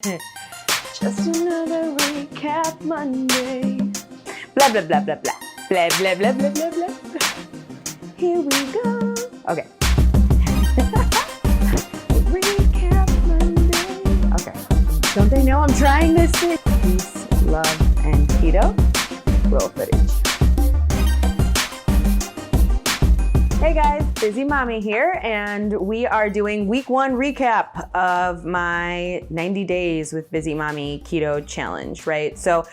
Just another recap Monday. Blah, blah, blah, blah, blah. Blah, blah, blah, blah, blah, blah. Here we go. Okay. Recap Monday. Okay. Don't they know I'm trying this thing? Peace, love, and keto. Roll footage. Hey guys, Busy Mommy here, and we are doing week 1 recap of my 90 days with Busy Mommy Keto Challenge, right? So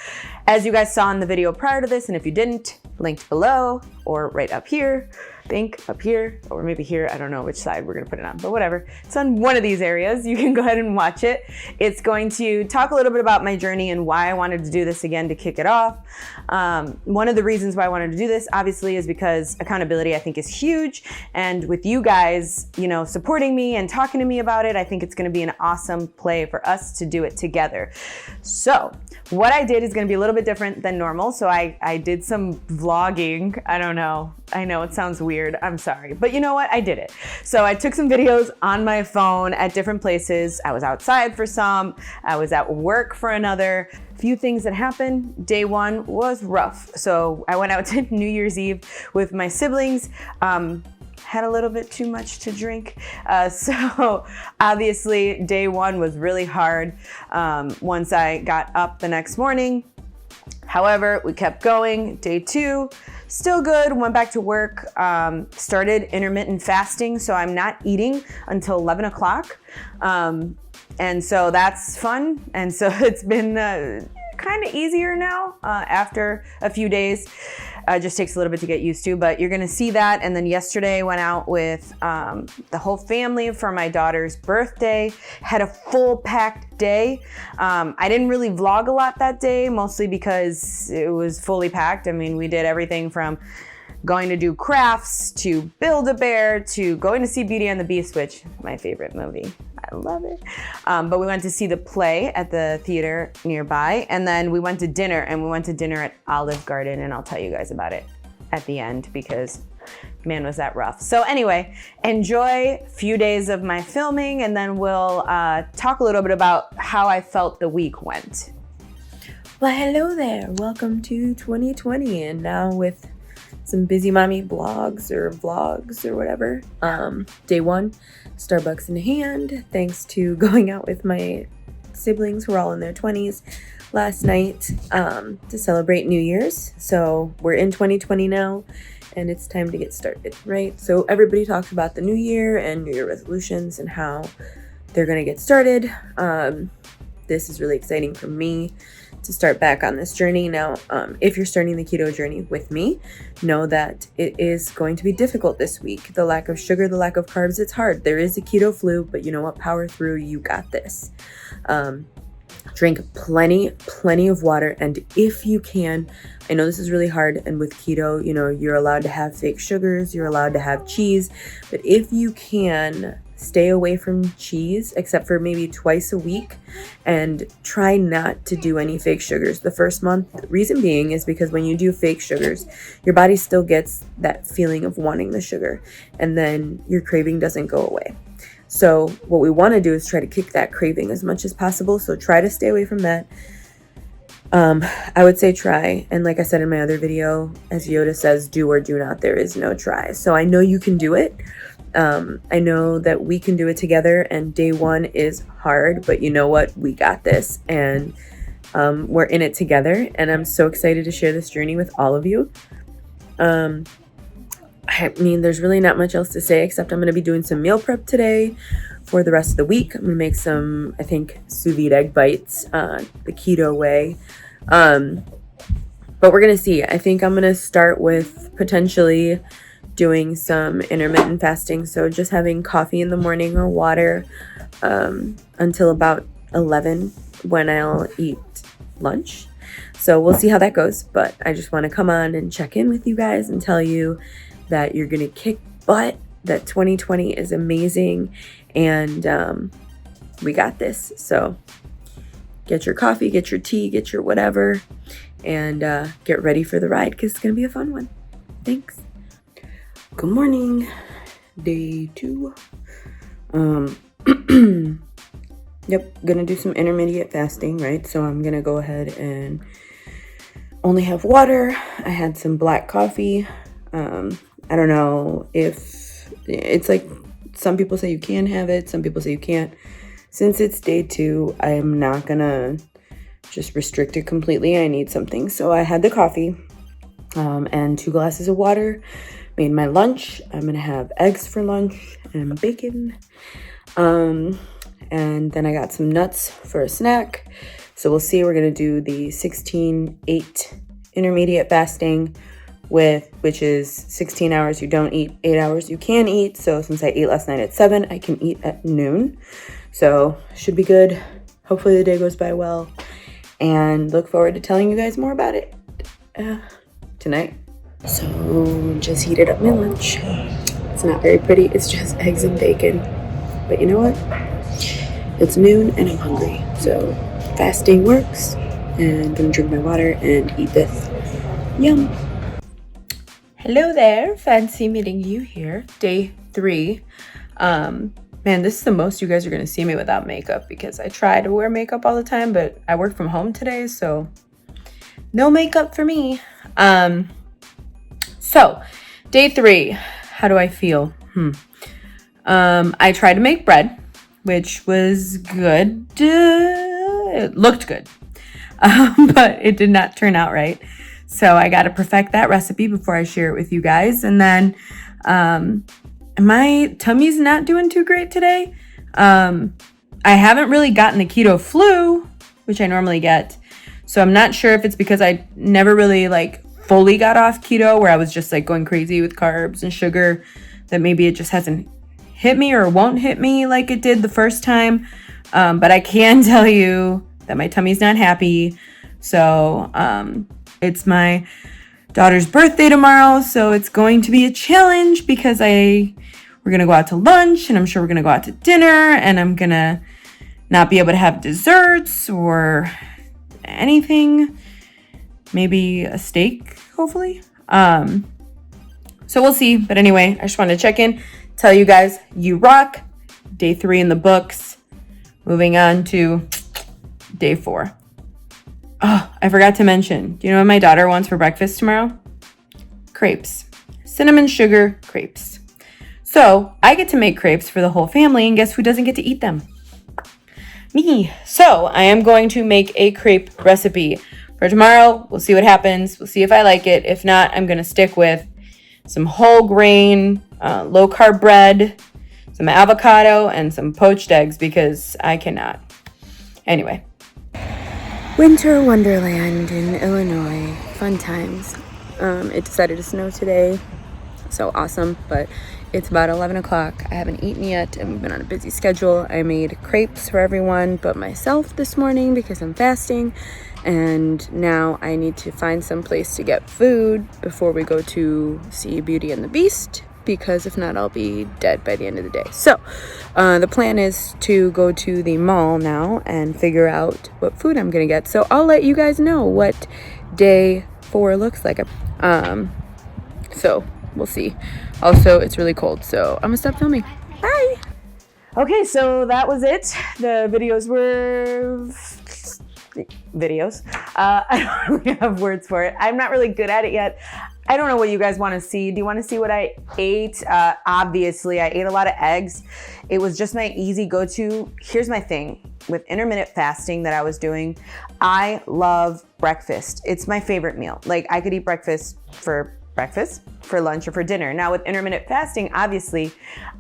as you guys saw in the video prior to this, and if you didn't, linked below or right up here, I think up here, or maybe here, I don't know which side we're gonna put it on, but whatever. It's on one of these areas. You can go ahead and watch it. It's going to talk a little bit about my journey and why I wanted to do this again to kick it off. One of the reasons why I wanted to do this, obviously, is because accountability I think is huge. And with you guys, you know, supporting me and talking to me about it, I think it's gonna be an awesome play for us to do it together. So what I did is gonna be a little bit different than normal. So I did some vlogging. I don't know. I know it sounds weird. I'm sorry. But you know what? I did it. So I took some videos on my phone at different places. I was outside for some. I was at work for another. Few things that happened. Day 1 was rough. So I went out to New Year's Eve with my siblings. Had a little bit too much to drink. So obviously day 1 was really hard once I got up the next morning. However, we kept going. Day 2, still good. Went back to work, started intermittent fasting. So I'm not eating until 11 o'clock. And so that's fun. And so it's been kind of easier now after a few days. Just takes a little bit to get used to, but you're gonna see that. And then yesterday went out with the whole family for my daughter's birthday, had a full packed day. I didn't really vlog a lot that day, mostly because it was fully packed. I mean, we did everything from going to do crafts, to Build-A-Bear, to going to see Beauty and the Beast, which is my favorite movie. I love it. But we went to see the play at the theater nearby, and then we went to dinner, and we went to dinner at Olive Garden, and I'll tell you guys about it at the end because man, was that rough. So anyway, enjoy a few days of my filming, and then we'll talk a little bit about how I felt the week went. Well, hello there. Welcome to 2020, and now with some Busy Mommy blogs or vlogs or whatever. Day 1, Starbucks in hand, thanks to going out with my siblings who are all in their 20s last night to celebrate New Year's. So we're in 2020 now, and it's time to get started, right? So everybody talks about the new year and New Year resolutions and how they're gonna get started. This is really exciting for me to start back on this journey. Now, if you're starting the keto journey with me, know that it is going to be difficult this week. The lack of sugar, the lack of carbs, it's hard. There is a keto flu, but you know what? Power through. You got this. Drink plenty of water. And if you can, I know this is really hard. And with keto, you know, you're allowed to have fake sugars, you're allowed to have cheese, but if you can, stay away from cheese except for maybe twice a week, and try not to do any fake sugars the first month. The reason being is because when you do fake sugars, your body still gets that feeling of wanting the sugar, and then your craving doesn't go away. So what we want to do is try to kick that craving as much as possible. So try to stay away from that. I would say try. And like I said in my other video, as Yoda says, do or do not. There is no try. So I know you can do it. I know that we can do it together, and day 1 is hard, but you know what? We got this, and we're in it together, and I'm so excited to share this journey with all of you. I mean, there's really not much else to say except I'm going to be doing some meal prep today for the rest of the week. I'm going to make some, I think, sous vide egg bites the keto way. But we're going to see. I think I'm going to start with potentially doing some intermittent fasting. So just having coffee in the morning or water until about 11 when I'll eat lunch. So we'll see how that goes. But I just want to come on and check in with you guys and tell you that you're going to kick butt, that 2020 is amazing, and we got this. So get your coffee, get your tea, get your whatever, and get ready for the ride because it's going to be a fun one. Thanks. Good morning. Day 2. Yep, gonna do some intermediate fasting, right? So I'm gonna go ahead and only have water. I had some black coffee. I don't know if it's like some people say you can have it, some people say you can't. Since it's day 2, I am not gonna just restrict it completely. I need something. So I had the coffee and 2 glasses of water. Made my lunch. I'm gonna have eggs for lunch and bacon. And then I got some nuts for a snack. So we'll see. We're gonna do the 16-8 intermediate fasting, which is 16 hours you don't eat, 8 hours you can eat. So since I ate last night at 7, I can eat at noon. So should be good. Hopefully the day goes by well, and look forward to telling you guys more about it tonight. So just heated up my lunch. It's not very pretty. It's just eggs and bacon. But you know what? It's noon and I'm hungry. So fasting works, and I'm gonna drink my water and eat this. Yum. Hello there. Fancy meeting you here. Day 3. Man, this is the most you guys are gonna see me without makeup, because I try to wear makeup all the time, but I work from home today, so no makeup for me. So day 3, how do I feel? I tried to make bread, which was good. It looked good, but it did not turn out right. So I got to perfect that recipe before I share it with you guys. And then my tummy's not doing too great today. I haven't really gotten the keto flu, which I normally get. So I'm not sure if it's because I never really fully got off keto, where I was just going crazy with carbs and sugar, that maybe it just hasn't hit me or won't hit me like it did the first time. But I can tell you that my tummy's not happy. So it's my daughter's birthday tomorrow, so it's going to be a challenge, because we're gonna go out to lunch, and I'm sure we're gonna go out to dinner, and I'm gonna not be able to have desserts or anything. Maybe a steak, hopefully. So we'll see. But anyway, I just wanted to check in, tell you guys you rock. Day 3 in the books. Moving on to day 4. Oh, I forgot to mention. Do you know what my daughter wants for breakfast tomorrow? Crepes. Cinnamon sugar crepes. So I get to make crepes for the whole family, and guess who doesn't get to eat them? Me. So I am going to make a crepe recipe for tomorrow. We'll see what happens. We'll see if I like it. If not, I'm going to stick with some whole grain, low carb bread, some avocado, and some poached eggs, because I cannot. Anyway. Winter wonderland in Illinois. Fun times. It decided to snow today. So awesome. But it's about 11 o'clock. I haven't eaten yet, and we've been on a busy schedule. I made crepes for everyone but myself this morning because I'm fasting. And now I need to find some place to get food before we go to see Beauty and the Beast, because if not, I'll be dead by the end of the day. So the plan is to go to the mall now and figure out what food I'm gonna get. So I'll let you guys know what day 4 looks like. So we'll see. Also, it's really cold, so I'm gonna stop filming. Bye. Okay, so that was it. The videos were videos. I don't really have words for it. I'm not really good at it yet. I don't know what you guys want to see. Do you want to see what I ate? Obviously, I ate a lot of eggs. It was just my easy go-to. Here's my thing with intermittent fasting that I was doing. I love breakfast. It's my favorite meal. I could eat breakfast, for lunch, or for dinner. Now with intermittent fasting, obviously,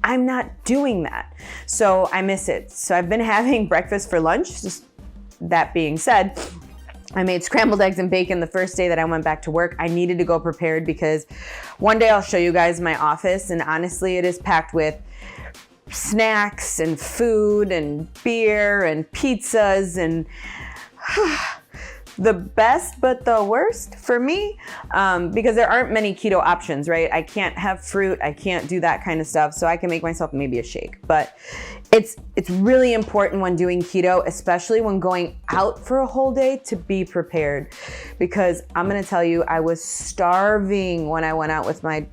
I'm not doing that. So I miss it. So I've been having breakfast for lunch. Just that being said, I made scrambled eggs and bacon the first day that I went back to work. I needed to go prepared, because one day I'll show you guys my office, and honestly, it is packed with snacks and food and beer and pizzas and the best but the worst for me, because there aren't many keto options, right? I can't have fruit, I can't do that kind of stuff, so I can make myself maybe a shake. But it's really important when doing keto, especially when going out for a whole day, to be prepared, because I'm gonna tell you, I was starving when I went out with my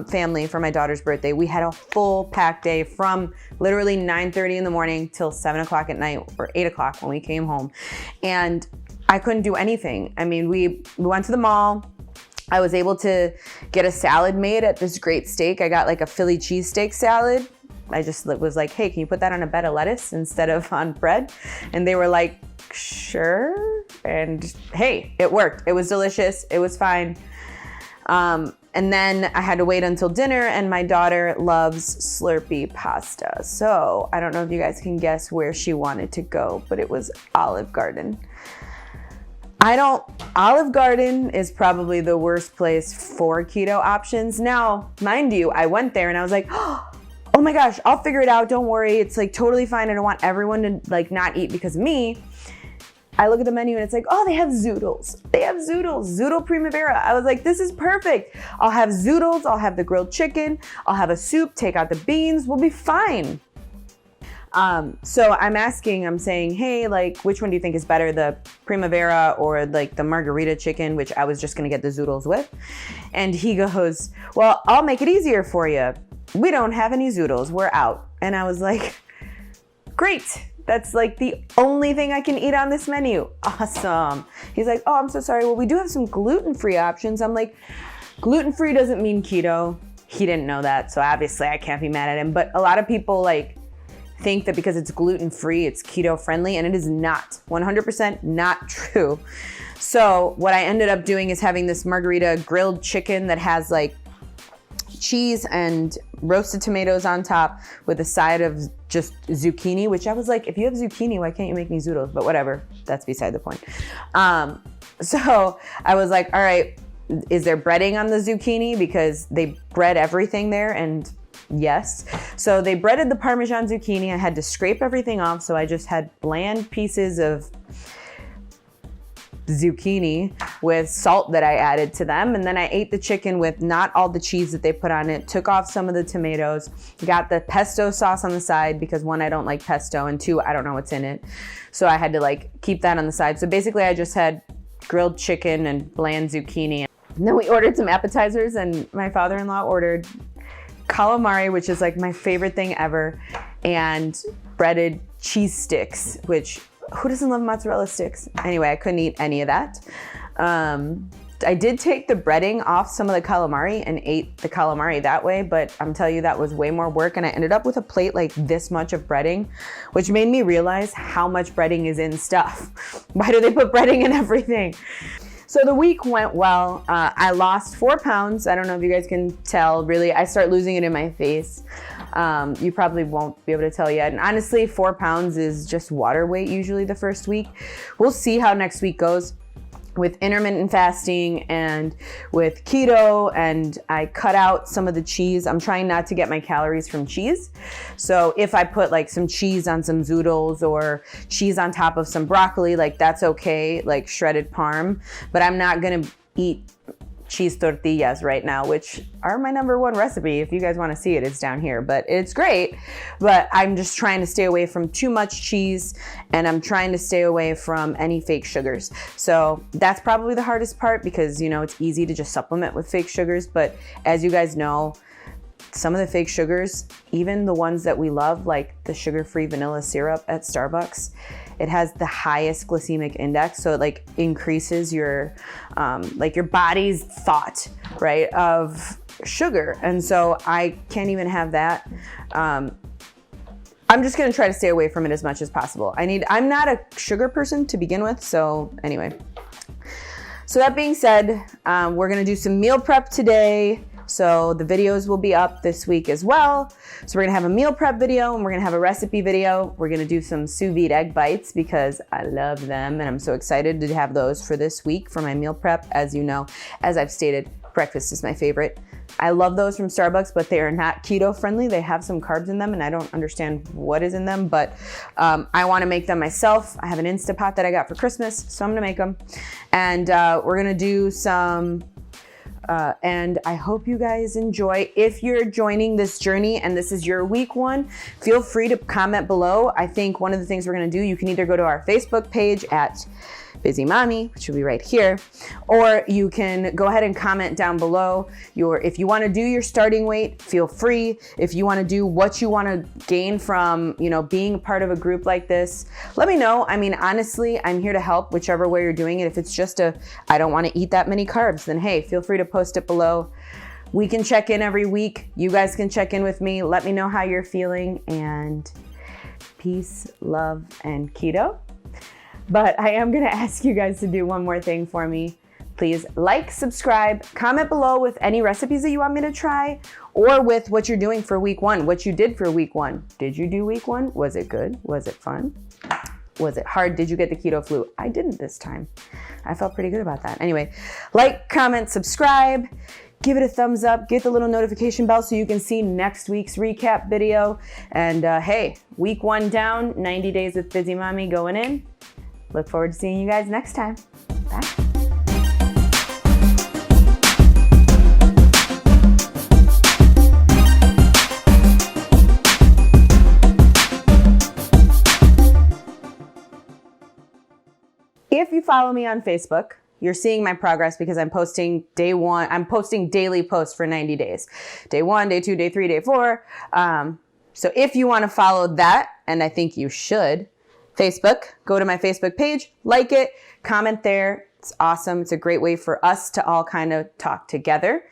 family for my daughter's birthday. We had a full packed day from literally 9:30 in the morning till 7 o'clock at night, or 8 o'clock when we came home. And I couldn't do anything. I mean, we went to the mall. I was able to get a salad made at this great steak. I got like a Philly cheesesteak salad. I just was like, hey, can you put that on a bed of lettuce instead of on bread? And they were like, sure. And hey, it worked. It was delicious. It was fine. And then I had to wait until dinner, and my daughter loves Slurpee pasta. So I don't know if you guys can guess where she wanted to go, but it was Olive Garden. Olive Garden is probably the worst place for keto options. Now, mind you, I went there and I was like, oh my gosh, I'll figure it out. Don't worry. It's like totally fine. I don't want everyone to like not eat because of me. I look at the menu and it's like, oh, they have zoodles. They have zoodles, zoodle primavera. I was like, this is perfect. I'll have zoodles. I'll have the grilled chicken. I'll have a soup, take out the beans. We'll be fine. So I'm saying, hey, like, which one do you think is better, the primavera or like the margarita chicken, which I was just gonna get the zoodles with? And he goes, well, I'll make it easier for you. We don't have any zoodles, we're out. And I was like, great. That's like the only thing I can eat on this menu. Awesome. He's like, oh, I'm so sorry. Well, we do have some gluten-free options. I'm like, gluten-free doesn't mean keto. He didn't know that, so obviously I can't be mad at him. But a lot of people like think that because it's gluten-free, it's keto friendly, and it is not. 100% not true. So what I ended up doing is having this margarita grilled chicken that has like cheese and roasted tomatoes on top with a side of just zucchini, which I was like, if you have zucchini, why can't you make me zoodles? But whatever, that's beside the point. So I was like, all right, is there breading on the zucchini? Because they bread everything there, and yes. So they breaded the Parmesan zucchini. I had to scrape everything off, so I just had bland pieces of zucchini with salt that I added to them. And then I ate the chicken with not all the cheese that they put on it, took off some of the tomatoes, got the pesto sauce on the side because one, I don't like pesto, and two, I don't know what's in it. So I had to like keep that on the side. So basically I just had grilled chicken and bland zucchini. And then we ordered some appetizers, and my father-in-law ordered calamari, which is like my favorite thing ever, and breaded cheese sticks, which who doesn't love mozzarella sticks? Anyway, I couldn't eat any of that. I did take the breading off some of the calamari and ate the calamari that way, but I'm telling you, that was way more work, and I ended up with a plate like this much of breading, which made me realize how much breading is in stuff. Why do they put breading in everything? So the week went well. I lost 4 pounds. I don't know if you guys can tell, really. I start losing it in my face. You probably won't be able to tell yet. And honestly, 4 pounds is just water weight usually the first week. We'll see how next week goes with intermittent fasting and with keto, and I cut out some of the cheese. I'm trying not to get my calories from cheese. So if I put like some cheese on some zoodles or cheese on top of some broccoli, like that's okay, like shredded parm, but I'm not gonna eat cheese tortillas right now, which are my #1 recipe. If you guys want to see it, it's down here, but it's great. But I'm just trying to stay away from too much cheese, and I'm trying to stay away from any fake sugars. So that's probably the hardest part, because you know, it's easy to just supplement with fake sugars. But as you guys know, some of the fake sugars, even the ones that we love, like the sugar-free vanilla syrup at Starbucks, it has the highest glycemic index. So it like increases your, like your body's thought, right, of sugar. And so I can't even have that. I'm just gonna try to stay away from it as much as possible. I'm not a sugar person to begin with. So anyway, so that being said, we're gonna do some meal prep today. So the videos will be up this week as well. So we're gonna have a meal prep video, and we're gonna have a recipe video. We're gonna do some sous vide egg bites because I love them, and I'm so excited to have those for this week for my meal prep. As you know, as I've stated breakfast is my favorite. I love those from Starbucks, but they are not keto friendly. They have some carbs in them and I don't understand what is in them, but I wanna make them myself. I have an Instapot that I got for Christmas, so I'm gonna make them. And we're gonna do some, and I hope you guys enjoy. If you're joining this journey and this is your week one, feel free to comment below. I think one of the things we're gonna do, you can either go to our Facebook page at Busy Mommy, which will be right here, or you can go ahead and comment down below if you want to do your starting weight, feel free. If you want to do what you want to gain from, being a part of a group like this, let me know. I mean, honestly, I'm here to help whichever way you're doing it. If it's just I don't want to eat that many carbs, then hey, feel free to post it below. We can check in every week. You guys can check in with me. Let me know how you're feeling, and peace, love, and keto. But I am gonna ask you guys to do one more thing for me. Please like, subscribe, comment below with any recipes that you want me to try, or with what you're doing for week one, what you did for week one. Did you do week one? Was it good? Was it fun? Was it hard? Did you get the keto flu? I didn't this time. I felt pretty good about that. Anyway, like, comment, subscribe, give it a thumbs up, get the little notification bell so you can see next week's recap video. And hey, week one down, 90 days with Busy Mommy going in. Look forward to seeing you guys next time. Bye. If you follow me on Facebook, you're seeing my progress because I'm posting day one. I'm posting daily posts for 90 days. Day 1, day 2, day 3, day 4. So if you want to follow that, and I think you should, Facebook, go to my Facebook page, like it, comment there. It's awesome. It's a great way for us to all kind of talk together.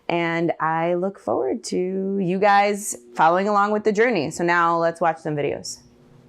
And I look forward to you guys following along with the journey. So now let's watch some videos.